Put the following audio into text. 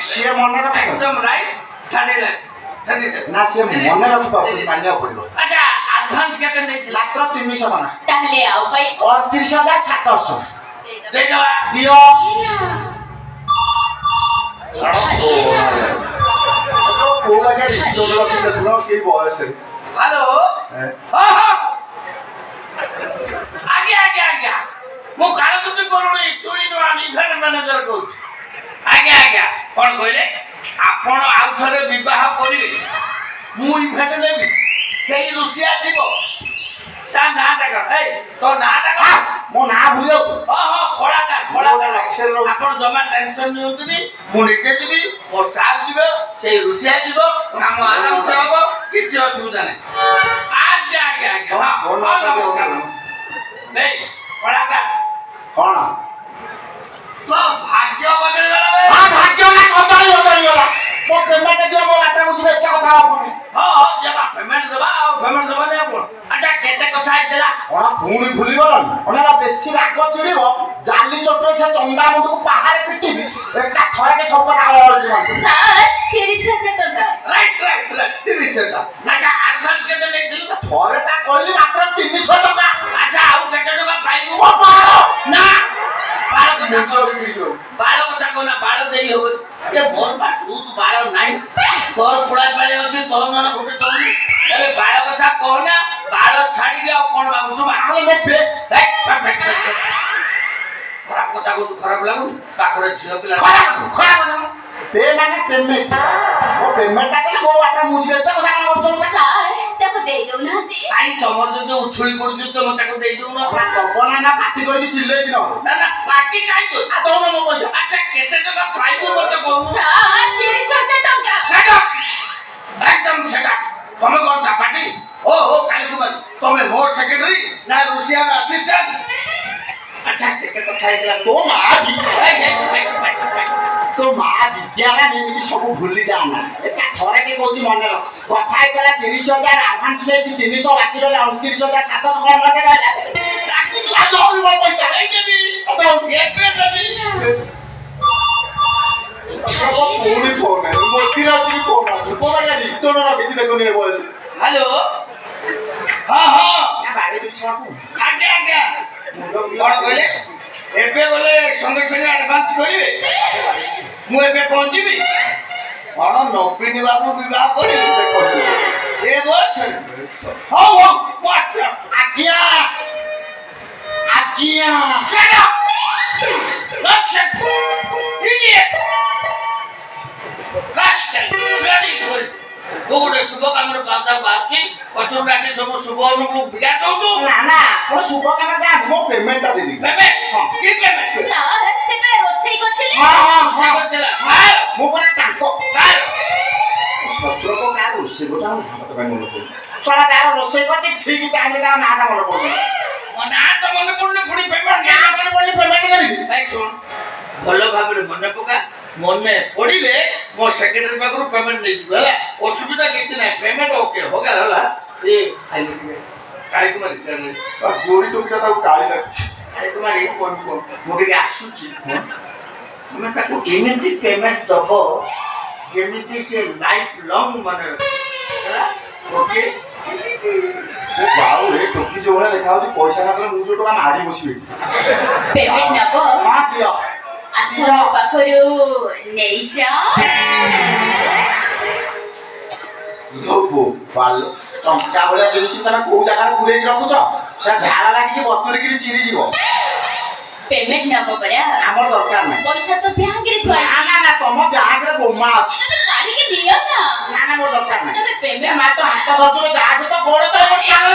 ସିଏ ମନେ ରଖ एकदम राइट ठाणे ନା ସିଏ ମନେ ରଖି ପାରୁଛନ୍ତି ମାନିବାକୁ ପଡ଼ିବ अच्छा एडवांस केते नै ମାତ୍ର 300 ଟଙ୍କା ତାହେଲେ ଆଉ ପାଇଁ 38,700 ଦେଇଦବା ଦିଅ କୋଉ ବାଗା ରିଟର୍ନ ରଖି ଦେଖୁନ କି ବୟସରେ हेलो हां हां आगे आगे आगे मो काल तुम करूनी तुई नो इवेंट मैनेजर को आगे आगे कोन कहले आपण आउ थरे विवाह करिवे मु इवेंट लेबी सेही रुसिया दिबो ता नाटा कर ए तो नाटा कर ମୋ ନାଁ ଭୁଲିଯାଉ हां हां खड़ाकार आपण जमा टेंशन नै होतनी मु निजे दिबी मो स्टाफ दिबे सेही रुसिया दिबो काम आराम से होबो किछ असुविधा नै आगे आगे आगे हां नमस्कार नहीं खड़ाकार କଣ तो भाग्य बदल गला बे हां ଭାଗ୍ୟ ନା କଦଳୀ ବଦଳିଗଲା ମୋ ପେମେଣ୍ଟ ଦିଅ ମୋ ବାଟ ବୁଝିବେ ଏତେ କଥା ଆପଣ हां हां जब पेमेंट दबा नै आपण अच्छा केते କଥା आइतला କଣ ପୁଣି ଭୁଲି ଗଲନି ଅନେला ବେଶୀ ରାଗ ଚିଡ଼ିବ ଜାଲି ଚଟରେ ସେ ଚନ୍ଦା ମୁଣ୍ଡକୁ ପାହାରେ ପିଟିବି ଏଟା ଥରକେ ସବୁ କଥା ଅଳଳି ମାରି ସାର୍ 30,000 ଟଙ୍କା राइट 30 टका ना एडवांस केते नै दिलु ଥରେଟା କହିଲି ମାତ୍ର 300 ଟଙ୍କା अच्छा आउ केते टका पाइबु ଓ ପାଳ ना बाळ ମୁଣ୍ଡ ବିଗିଡ଼ି ଗଲ बाळ କଥା कोना बाळ देई हो ए मोर बा सूत बाळ नाही तोर पुळा पाळे अछि तोर मन गुटे तोनी अरे बाळ କଥା कहना बाळ छाडी के कोन बाबू तू ତାହେଲେ ମୋ ପେ खराब কথা को खराब लागु पाखरे झियो पिला ଖରାପ ପେ ମାନେ ପେମେଣ୍ଟ ମୋ ପେମେଣ୍ଟଟା ଦେଲେ ମୋ ବାଟ ବୁଝିବେ ଏତେ କଥା କଣ କରୁଛ ସାର୍ ତାକୁ ଦେଇ ଦଉନାହାନ୍ତି आई तमर जो उछुली पड़ु तो मत को देई दउ ना କବନା ନା ପାଟି କରିକି ଚିଲେଇକି ନ ना ना पार्टी काई तो ଆ ଦଉନ ମୋ ପଇସା अच्छा केते टका पाइबो मत कहू ସାର୍ 30,000 ଟଙ୍କା सेट एकदम सेट तमे कोन ता पार्टी ओ काली कुमार तमे मोर सेक्रेटरी ना रुसिया असिस्टेंट अच्छा केते कथा आइला ତୋ ମା ତୋ ମା ବିଦ୍ୟାଳୟ ଏମିତି ସବୁ ଭୁଲି ଯାଆନା ଏଟା ଥରକେ କହୁଛି ମନେ ରଖ କଥା ହେଇଥିଲା 30,000 ଆଡଭାନ୍ସ ନେଇଛି 300 ବାକି ରହିଲା 29,700 କଣ ମନେ ରହିଲା ताकि ଆ ଦଉନି ମୋ ପଇସା नहीं देबी एपे देबी ପୁଣି ଫୋନ ମୋତିର ବି ଫୋନ ଆସୁଛି କୋ ବାଗା ରିଟର୍ନ ରଖିଛି ଦେଖୁନି ଏ ବୟସ हेलो हां हां ନା ବାଡ଼ି ବି ଛୁଆକୁ आगे आगे ମୁଣ୍ଡ कोन कहले एपे बोले संगे संगे एडवांस करिवे मु एपे पहुंचीबी कोन नौपिनी बाबू विवाह करी ଦେଖ ए बोल हां हां व्हाट ଆଜ୍ଞା ଆଜ୍ଞା Shut up! Let's shut Idiot! Rascal! Very good! गोटे शुभ काम पाता बाकी पचर डाके सब शुभ अनुकूल बिगाड़ दो तू ନା ନା ଆପଣ ଶୁଭ କାମ ଯା ମୋ ପେମେଣ୍ଟଟା ଦେଇଦେବି पेमेंट की पेमेंट ସାର୍ ସେ ପରା ରୋଷେଇ କରିଥିଲେ ହଁ ହଁ से ହଁ करतेला मार ମୁଁ ପରା ତାଙ୍କ मार ଶ୍ୱଶୁରଙ୍କ ଗାଁ ରୋଷେଇ କଥା ମତେ କାଇଁ ମନେ ପଡୁନି ଶଳା ତାର ରୋଷେଇ କରିଛି ଠିକ ଟାଇମରେ ତାର ନାଁଟା ମନେ ପଡୁନି मना तो मन पड़ने पुणी पेमेंट ନାଁ ମନେ ପଡିଲେ ପେମେଣ୍ଟ କରିବି भाई सुन भलो भाबरे मन पका मन पड़िले मो सेक्रेटरी पाखरु पेमेंट दे दिबो हला असुविधा किछि नै पेमेंट ओके हो गेल हला ए खाली काई कुमारी करने ଆ ଗୋरी ଟୋକିଟା ତାକୁ କାଳି ଲାଗୁଛି काई कुमारी कोन कोन मोके आसुची हम ताको एमिति पेमेंट दबो जेमिति से लाइफ लॉन्ग मन हला ओके ସେ ଯାଉ ଏ ଟୋକି ଯୋଉ ଭଳିଆ ଦେଖାଯାଉଛି ପଇସା ଖାତରେ ମୁଁ ଯୋଉ ଟଙ୍କା ମାଡ଼ି ବସିବି ପେମେଣ୍ଟ ନବ ହଁ ଦିଅ ଆସ ମୋ ପାଖରୁ ନେଇଯାଅ ଲୋପୋ ବାଲ ଟଙ୍କା ଭଳିଆ ଜିନିଷ ତମେ କୋଉ ଜାଗାରେ ପୁରେଇକି ରଖୁଛ ସେ ଝାଳ ଲାଗିକି ବତୁରିକିରି ଚିରିଯିବ ପେମେଣ୍ଟ ନବ ପରା ଆମର ଦରକାର ନାହିଁ ପଇସା ତ ବ୍ୟାଙ୍କରେ ଥୁଆ ନା ନା ନା ତମ ବ୍ୟାଙ୍କରେ ବୋମା ଅଛି ତମେ କାଢିକି ଦିଅ ନା ନା ନା ମୋର ଦରକାର ନାହିଁ ତମେ ଏ ପେମେଣ୍ଟ ମା ତ ହାତ ଧରୁଛୁ ଯାହାଠୁ ତ ଗୋଡ଼ ତ ଚାଲ